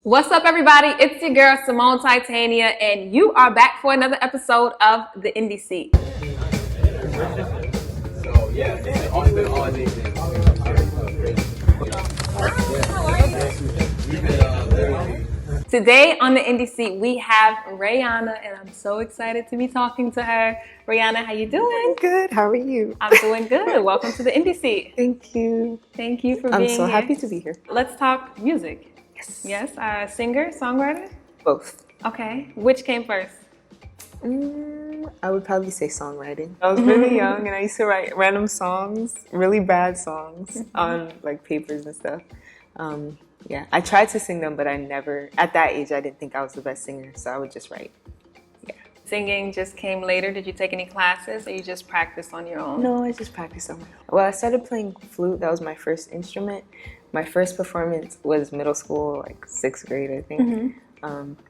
What's up, everybody? It's your girl, Symone Titania, and you are back for another episode of The Indie Seat. So, yeah, it's only been all day. Today on The Indie Seat, we have Raianaa, and I'm so excited to be talking to her. Raianaa, how you doing? Good. How are you? I'm doing good. Welcome to The Indie Seat. Thank you. Thank you for being here. I'm so happy to be here. Let's talk music. Yes. Yes, singer, songwriter? Both. Okay. Which came first? I would probably say songwriting. I was really young and I used to write random songs, really bad songs on like papers and stuff. Yeah, I tried to sing them, but I never, at that age, I didn't think I was the best singer, so I would just write. Yeah. Singing just came later. Did you take any classes or you just practiced on your own? No, I just practiced on my own. Well, I started playing flute. That was my first instrument. My first performance was middle school, like 6th grade, I think.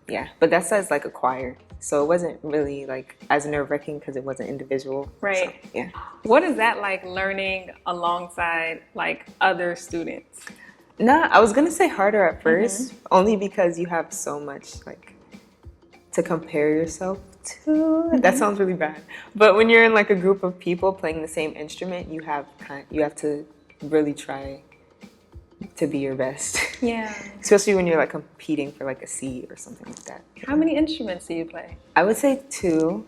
Yeah, but that's as like a choir. So it wasn't really like as nerve-wracking because it wasn't individual. Right. So, yeah. What is that like learning alongside like other students? Nah, I was gonna say harder at first, only because you have so much like to compare yourself two. That sounds really bad. But when you're in like a group of people playing the same instrument, you have to really try to be your best. Yeah. Especially when you're like competing for like a seat or something like that. How many instruments do you play? I would say two.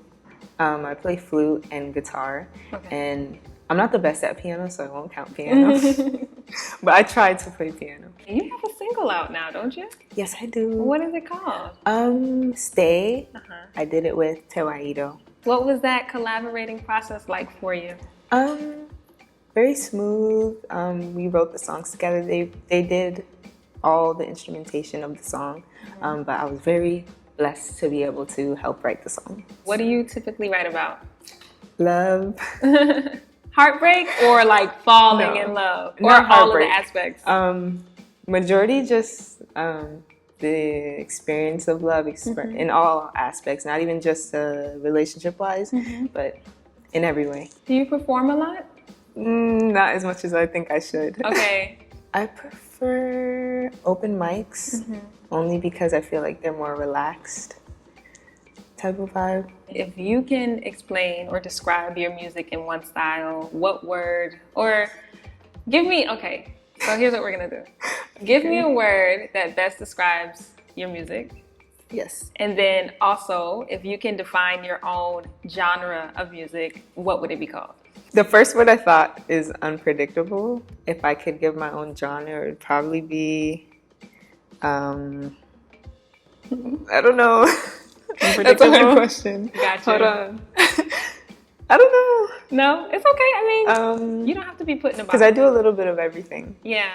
I play flute and guitar, and I'm not the best at piano, so I won't count piano. But I tried to play piano. You have a single out now, don't you? Yes, I do. What is it called? Stay. I did it with Tewaido. What was that collaborating process like for you? Very smooth. We wrote the songs together. They did all the instrumentation of the song, but I was very blessed to be able to help write the song. What do you typically write about? Love. Heartbreak or like falling in love? Or all of the aspects? Majority just the experience of love in all aspects, not even just relationship-wise, but in every way. Do you perform a lot? Not as much as I think I should. Okay. I prefer open mics only because I feel like they're more relaxed type of vibe. If you can explain or describe your music in one style, what word, or give me, okay, so here's what we're gonna do. Give me a word that best describes your music. Yes. And then also, if you can define your own genre of music, what would it be called? The first word I thought is unpredictable. If I could give my own genre, it would probably be, I don't know. That's a hard question. Gotcha. Hold on. I don't know. No, it's okay. I mean, you don't have to be put in a box. Because I do a little bit of everything. Yeah.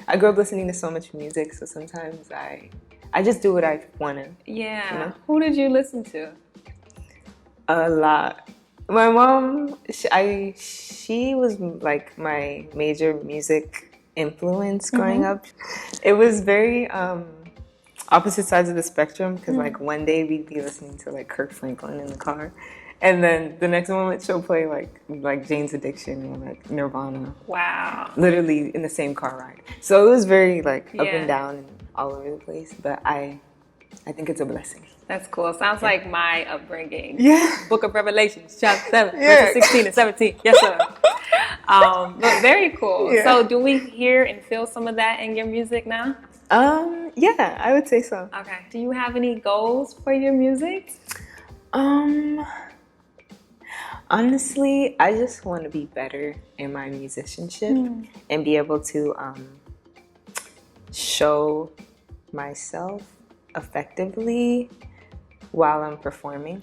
I grew up listening to so much music, so sometimes I just do what I want to. Yeah. You know? Who did you listen to? A lot. My mom, she was like my major music influence growing up. It was very opposite sides of the spectrum because like one day we'd be listening to like Kirk Franklin in the car, and then the next moment she'll play like Jane's Addiction or like Nirvana. Wow. Literally in the same car ride. So it was very like up and down and all over the place. But I think it's a blessing. That's cool. Sounds like my upbringing. Yeah. Book of Revelations, chapter 7, verses 16 and 17. Yes, sir. But very cool. Yeah. So do we hear and feel some of that in your music now? Yeah, I would say so. Okay. Do you have any goals for your music? Honestly, I just want to be better in my musicianship and be able to show myself effectively while I'm performing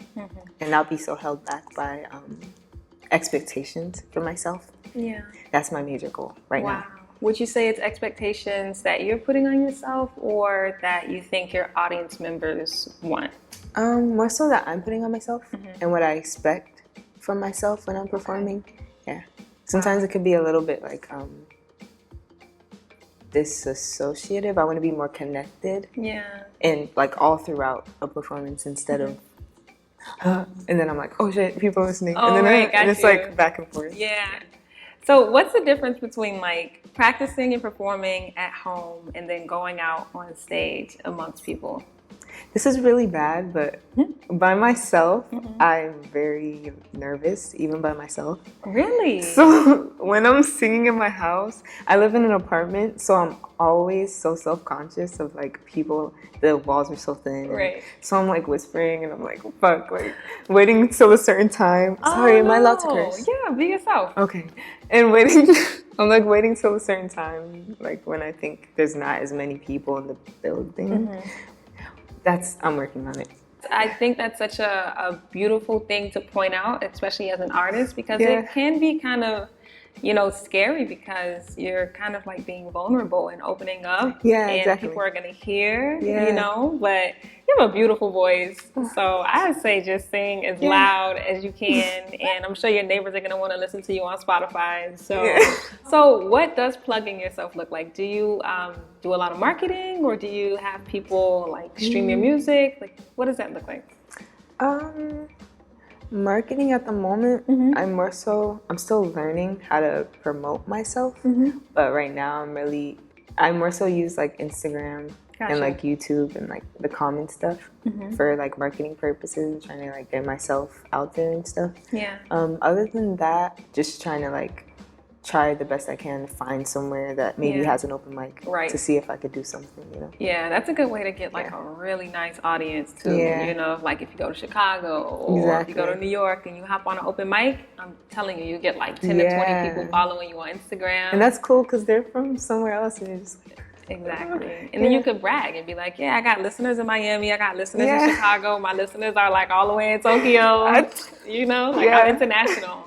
and not be so held back by expectations for myself. Yeah. That's my major goal right now. Would you say it's expectations that you're putting on yourself or that you think your audience members want? More so that I'm putting on myself and what I expect from myself when I'm performing. Yeah. Sometimes it could be a little bit like disassociative. I want to be more connected. Yeah. And like all throughout a performance instead of and then I'm like, oh shit, people are listening. Oh, and then right, and it's like back and forth. Yeah. So what's the difference between like practicing and performing at home and then going out on stage amongst people? This is really bad, but by myself, I'm very nervous, even by myself. Really? So when I'm singing in my house, I live in an apartment, so I'm always so self-conscious of like people, the walls are so thin. Right. So I'm like whispering and I'm like, fuck, like waiting till a certain time. Sorry, am I allowed to curse? Yeah, be yourself. Okay. And waiting, I'm like waiting till a certain time, like when I think there's not as many people in the building. I'm working on it. I think that's such a beautiful thing to point out, especially as an artist, because it can be kind of, scary because you're kind of like being vulnerable and opening up. Yeah, and exactly. people are going to hear, but you have a beautiful voice. So I would say just sing as loud as you can. And I'm sure your neighbors are going to want to listen to you on Spotify. So what does plugging yourself look like? Do you do a lot of marketing or do you have people like stream your music? Like, what does that look like? Marketing at the moment, I'm still learning how to promote myself. But right now I more so use like Instagram and like YouTube and like the comment stuff for like marketing purposes, trying to like get myself out there and stuff. Yeah. Other than that, just trying to like try the best I can to find somewhere that maybe has an open mic to see if I could do something, you know? Yeah, that's a good way to get like a really nice audience too. You know, like if you go to Chicago or if you go to New York and you hop on an open mic, I'm telling you, you get like 10 to 20 people following you on Instagram. And that's cool because they're from somewhere else and you're just like, exactly. And then you could brag and be like, yeah, I got listeners in Miami, I got listeners in Chicago, my listeners are like all the way in Tokyo, you know, like I'm international.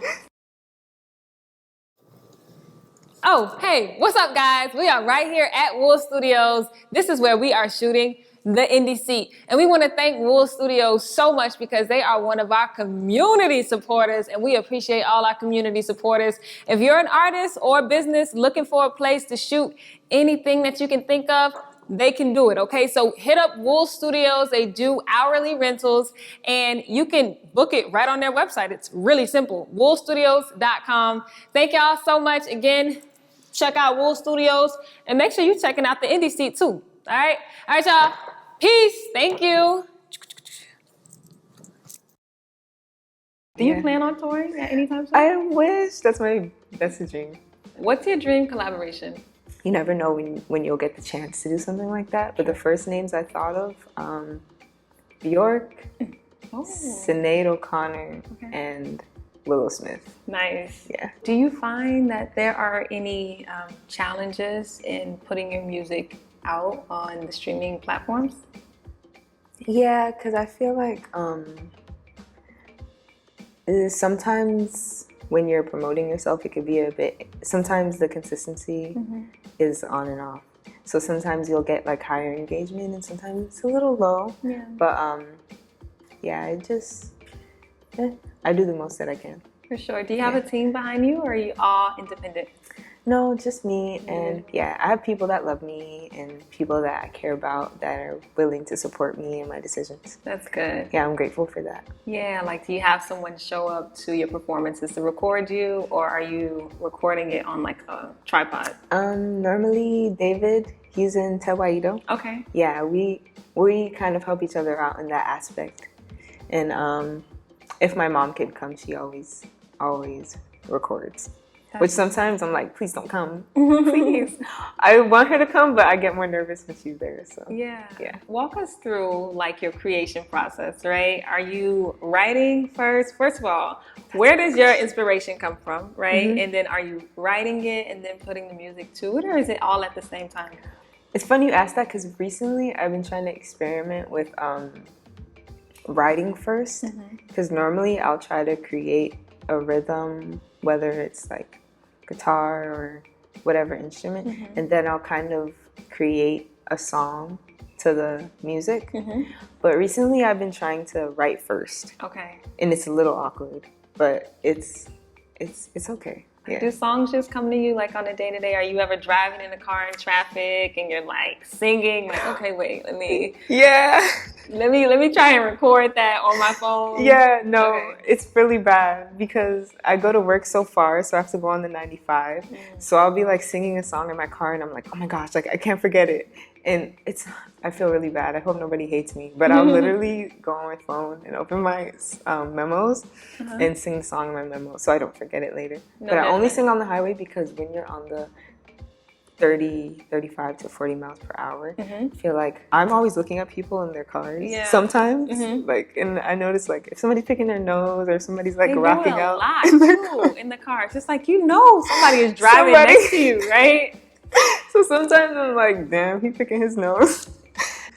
Oh, hey, what's up, guys? We are right here at WUUL Studios. This is where we are shooting the Indie Seat. And we want to thank WUUL Studios so much because they are one of our community supporters, and we appreciate all our community supporters. If you're an artist or a business looking for a place to shoot anything that you can think of, they can do it, okay? So hit up WUUL Studios. They do hourly rentals, and you can book it right on their website. It's really simple, WUULstudios.com. Thank y'all so much. Again, check out WUUL Studios, and make sure you're checking out the Indie Seat too, all right? All right, y'all. Peace. Thank you. Do you plan on touring at any time soon? I wish. That's a dream. What's your dream collaboration? You never know when you'll get the chance to do something like that. But the first names I thought of, Bjork, Sinead O'Connor, and Willow Smith. Nice. Yeah. Do you find that there are any challenges in putting your music out on the streaming platforms? Yeah, because I feel like sometimes when you're promoting yourself, it could be a bit, sometimes the consistency is on and off. So sometimes you'll get like higher engagement and sometimes it's a little low. Yeah. But yeah, I do the most that I can. For sure. Do you have a team behind you or are you all independent? No, just me. And yeah, I have people that love me and people that I care about that are willing to support me in my decisions. That's good. Yeah, I'm grateful for that. Yeah, like do you have someone show up to your performances to record you or are you recording it on like a tripod? Normally David, he's in Tewaido. Okay. Yeah, we kind of help each other out in that aspect. And if my mom could come, she always records. Which sometimes I'm like, please don't come, please. I want her to come, but I get more nervous when she's there. So yeah. Walk us through like your creation process, right? Are you writing first? First of all, where does your inspiration come from, right? And then are you writing it and then putting the music to it, or is it all at the same time? It's funny you ask that because recently I've been trying to experiment with writing first. Because normally I'll try to create a rhythm, whether it's like guitar or whatever instrument, and then I'll kind of create a song to the music. But recently I've been trying to write first. Okay. And it's a little awkward, but it's okay. Yeah. Do songs just come to you like on a day-to-day? Are you ever driving in the car in traffic and you're like singing like, okay, wait, let me try and record that on my phone? Yeah, no, it's really bad because I go to work so far, so I have to go on the 95. So I'll be like singing a song in my car and I'm like, oh my gosh, like I can't forget it. And I feel really bad. I hope nobody hates me. But I'll literally go on my phone and open my memos and sing the song in my memo so I don't forget it later. But I only sing on the highway because when you're on the 35 to 40 miles per hour, I feel like I'm always looking at people in their cars sometimes. Like, and I notice like if somebody's picking their nose or somebody's like rocking out in the car. It's just like, you know, somebody is driving next to you, right? So sometimes I'm like, damn, he's picking his nose.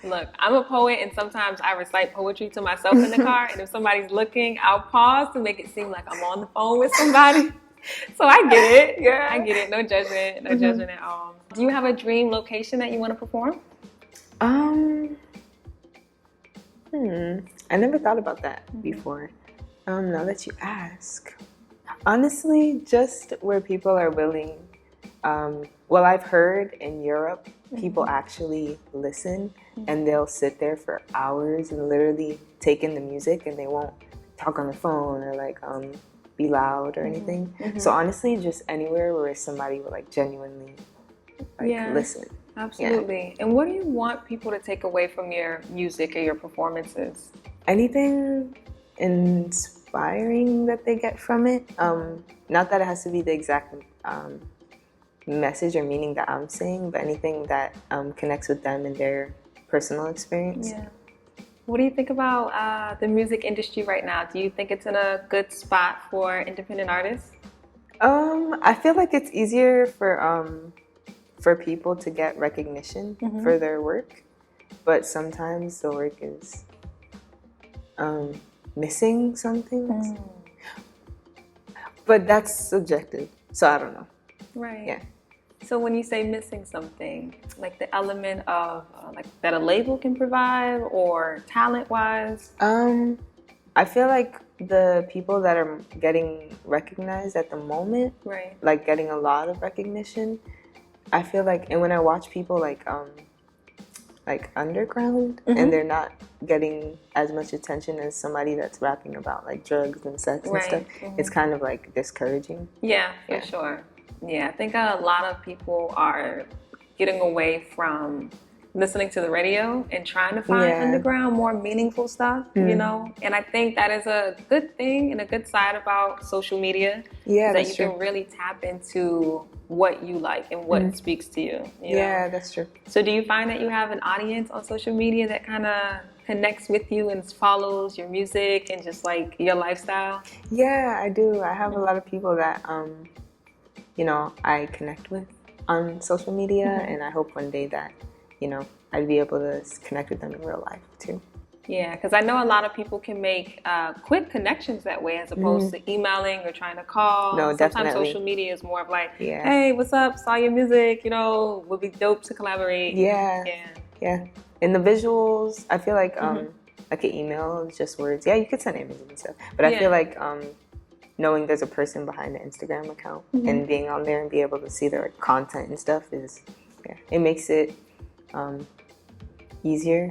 Look, I'm a poet and sometimes I recite poetry to myself in the car, and if somebody's looking, I'll pause to make it seem like I'm on the phone with somebody. So I get it. Yeah, I get it. No judgment. No judgment at all. Do you have a dream location that you want to perform? I never thought about that before. Now that you ask. Honestly, just where people are willing. Well, I've heard in Europe, people actually listen and they'll sit there for hours and literally take in the music and they won't talk on the phone or like be loud or anything. So honestly, just anywhere where somebody will like genuinely like listen. Absolutely. And what do you want people to take away from your music or your performances? Anything inspiring that they get from it. Not that it has to be the exact message or meaning that I'm saying, but anything that connects with them in their personal experience. Yeah. What do you think about the music industry right now? Do you think it's in a good spot for independent artists? I feel like it's easier for people to get recognition for their work, but sometimes the work is missing some things. But that's subjective, so I don't know. Right. Yeah. So when you say missing something, like the element of like that a label can provide or talent-wise? I feel like the people that are getting recognized at the moment, Right. like getting a lot of recognition, I feel like, and when I watch people like underground and they're not getting as much attention as somebody that's rapping about like drugs and sex and stuff, it's kind of like discouraging. Yeah, for sure. Yeah, I think a lot of people are getting away from listening to the radio and trying to find underground, more meaningful stuff, you know? And I think that is a good thing and a good side about social media. Yeah, that you can really tap into what you like and what speaks to you. You know? That's true. So do you find that you have an audience on social media that kind of connects with you and follows your music and just like your lifestyle? Yeah, I do. I have a lot of people that, you know, I connect with on social media, and I hope one day that, you know, I'd be able to connect with them in real life too. Yeah, because I know a lot of people can make quick connections that way as opposed to emailing or trying to call. No, Sometimes definitely. social media is more of like, hey, what's up? Saw your music, you know, would be dope to collaborate. Yeah. And the visuals, I feel like like an email is just words. Yeah, you could send images and stuff. But I feel like knowing there's a person behind the Instagram account and being on there and be able to see their content and stuff is, it makes it easier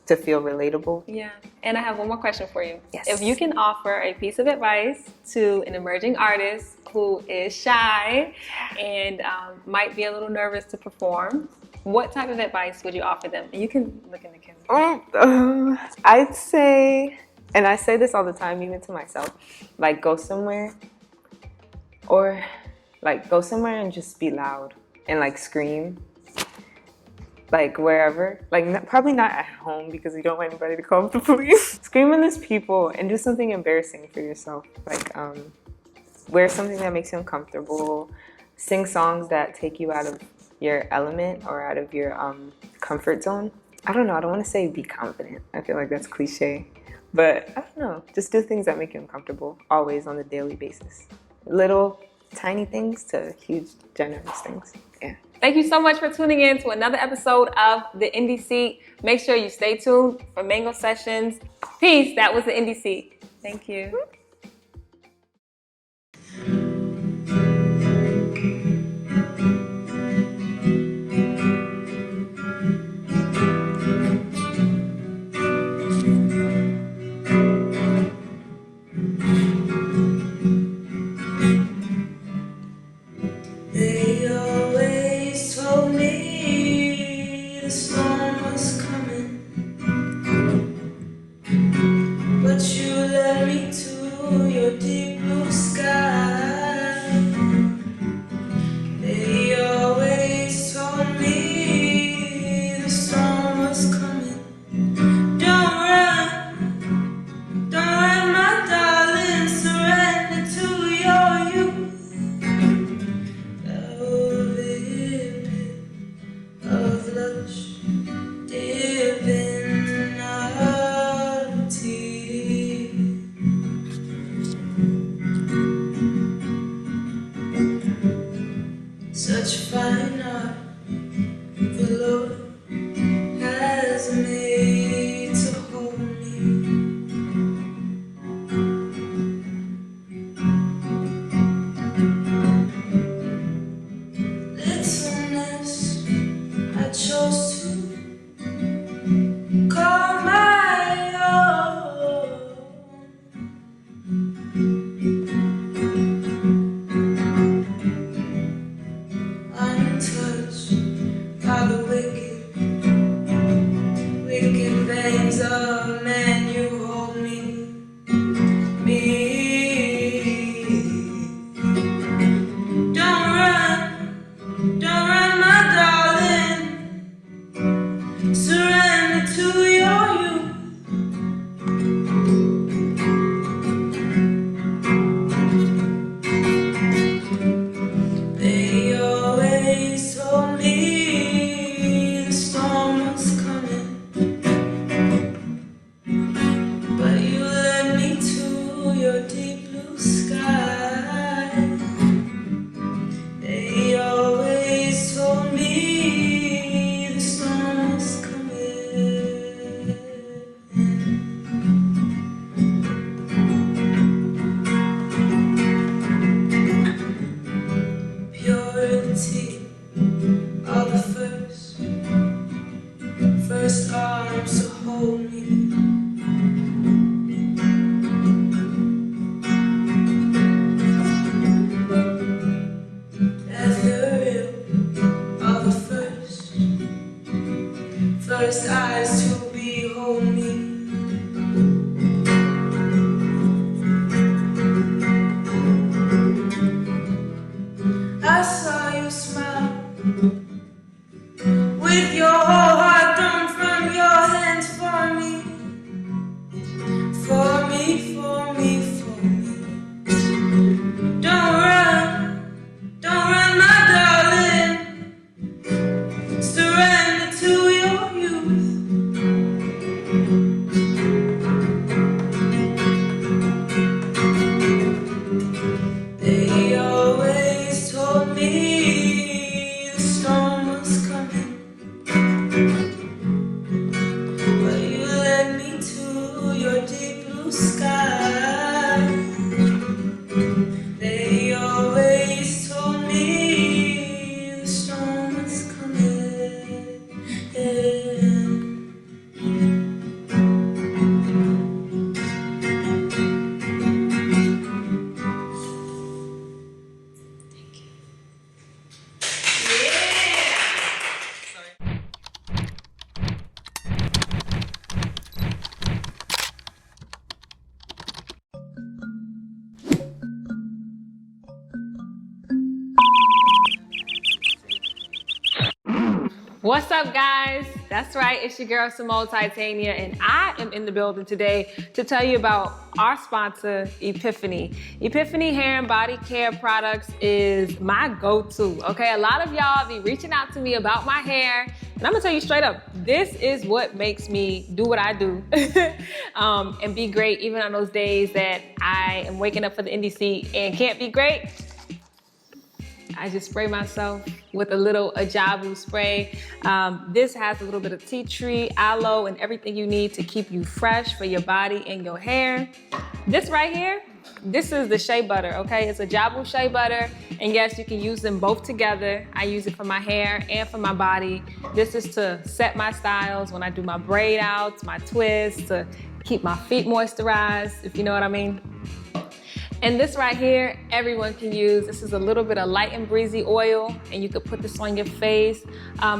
to feel relatable. Yeah. And I have one more question for you. Yes. If you can offer a piece of advice to an emerging artist who is shy and might be a little nervous to perform, what type of advice would you offer them? And you can look in the camera. I'd say, and I say this all the time, even to myself, like go somewhere and just be loud and like scream. Like wherever, like probably not at home because you don't want anybody to call the police. Scream when there's people and do something embarrassing for yourself. Like wear something that makes you uncomfortable. Sing songs that take you out of your element or out of your comfort zone. I don't know. I don't want to say be confident. I feel like that's cliche, but I don't know. Just do things that make you uncomfortable always on a daily basis. Little tiny things to huge generous things. Yeah. Thank you so much for tuning in to another episode of The Indie Seat. Make sure you stay tuned for Mango Sessions. Peace. That was The Indie Seat. Thank you. Untouched. I saw you smile with your whole heart thrown from your hands for me, for me, for me, for me. Don't run, my darling. Surrender to your youth. They always told me the storm was coming, but you led me to your deep blue sky. They always told me the storm was coming. What's up, guys? That's right, it's your girl Symone Titania, and I am in the building today to tell you about our sponsor, Epiphanii. Epiphanii hair and body care products is my go-to, okay? A lot of y'all be reaching out to me about my hair, and I'm gonna tell you straight up, this is what makes me do what I do and be great even on those days that I am waking up for the NDC and can't be great. I just spray myself with a little ajabu spray. This has a little bit of tea tree, aloe, and everything you need to keep you fresh for your body and your hair. This right here, this is the shea butter, okay? It's ajabu shea butter, and yes, you can use them both together. I use it for my hair and for my body. This is to set my styles when I do my braid outs, my twists, to keep my feet moisturized, if you know what I mean. And this right here, everyone can use. This is a little bit of light and breezy oil, and you could put this on your face.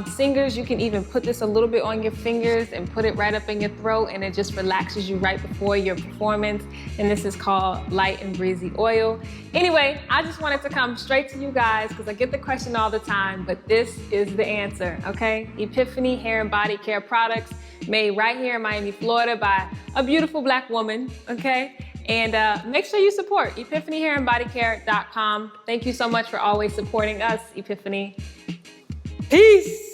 Singers, you can even put this a little bit on your fingers and put it right up in your throat, and it just relaxes you right before your performance. And this is called light and breezy oil. Anyway, I just wanted to come straight to you guys because I get the question all the time, but this is the answer, okay? Epiphanii hair and body care products made right here in Miami, Florida by a beautiful Black woman, okay? And make sure you support EpiphaniiHairandBodyCare.com. Thank you so much for always supporting us, Epiphanii. Peace.